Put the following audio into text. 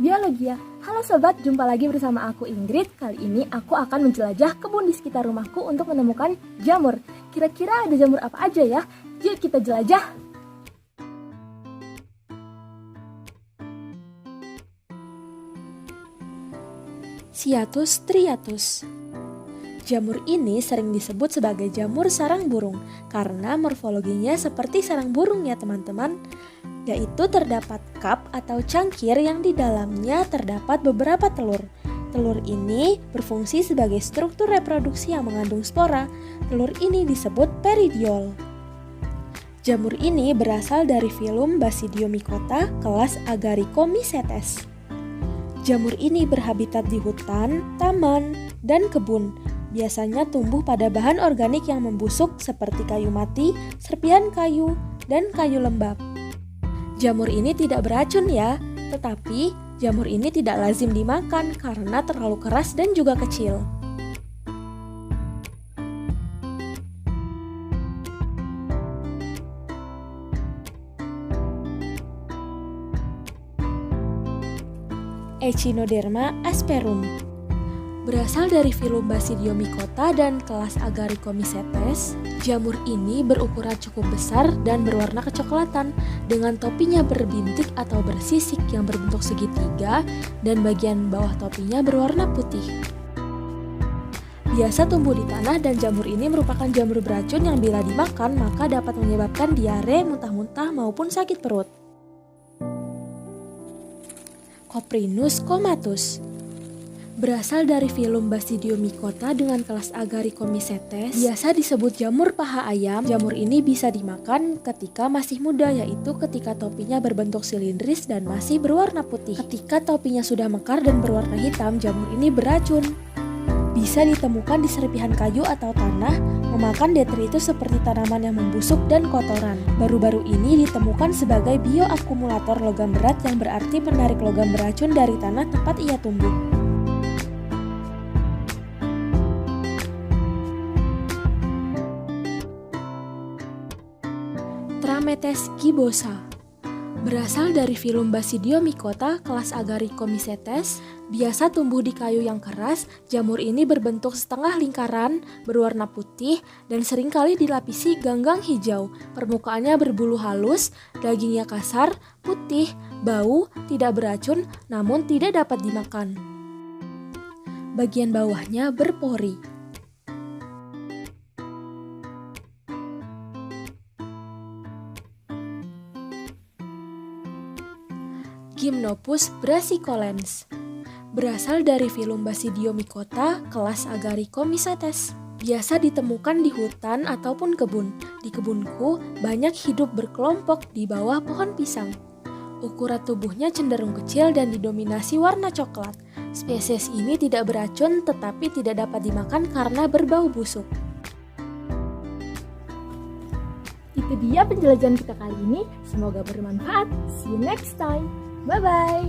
Biologia. Halo sobat, jumpa lagi bersama aku Ingrid. Kali ini aku akan menjelajah kebun di sekitar rumahku untuk menemukan jamur. Kira-kira ada jamur apa aja ya? Yuk kita jelajah. Cyathus striatus. Jamur ini sering disebut sebagai jamur sarang burung karena morfologinya seperti sarang burung ya teman-teman, yaitu terdapat cup atau cangkir yang di dalamnya terdapat beberapa telur. Telur ini berfungsi sebagai struktur reproduksi yang mengandung spora. Telur ini disebut peridiol. Jamur ini berasal dari filum Basidiomycota kelas Agaricomycetes. Jamur ini berhabitat di hutan, taman, dan kebun. Biasanya tumbuh pada bahan organik yang membusuk seperti kayu mati, serpihan kayu, dan kayu lembab. Jamur ini tidak beracun ya, tetapi jamur ini tidak lazim dimakan karena terlalu keras dan juga kecil. Echinoderma asperum. Berasal dari filum Basidiomycota dan kelas Agaricomycetes, jamur ini berukuran cukup besar dan berwarna kecoklatan dengan topinya berbintik atau bersisik yang berbentuk segitiga dan bagian bawah topinya berwarna putih. Biasa tumbuh di tanah dan jamur ini merupakan jamur beracun yang bila dimakan maka dapat menyebabkan diare, muntah-muntah maupun sakit perut. Coprinus comatus. Berasal dari filum Basidiomycota dengan kelas Agaricomycetes, biasa disebut jamur paha ayam. Jamur ini bisa dimakan ketika masih muda, yaitu ketika topinya berbentuk silindris dan masih berwarna putih. Ketika topinya sudah mekar dan berwarna hitam, jamur ini beracun. Bisa ditemukan di serpihan kayu atau tanah, memakan detritus seperti tanaman yang membusuk dan kotoran. Baru-baru ini ditemukan sebagai bioakumulator logam berat yang berarti menarik logam beracun dari tanah tempat ia tumbuh. Trametes gibosa. Berasal dari filum Basidiomycota kelas Agaricomycetes, biasa tumbuh di kayu yang keras. Jamur ini berbentuk setengah lingkaran, berwarna putih, dan seringkali dilapisi ganggang hijau. Permukaannya berbulu halus, dagingnya kasar, putih, bau, tidak beracun, namun tidak dapat dimakan. Bagian bawahnya berpori. Gymnopus brassicolens. Berasal dari filum Basidiomycota kelas Agaricomycetes. Biasa ditemukan di hutan ataupun kebun. Di kebunku banyak hidup berkelompok di bawah pohon pisang. Ukuran tubuhnya cenderung kecil dan didominasi warna coklat. Spesies ini tidak beracun tetapi tidak dapat dimakan karena berbau busuk. Itu dia penjelajahan kita kali ini. Semoga bermanfaat. See you next time. Bye-bye.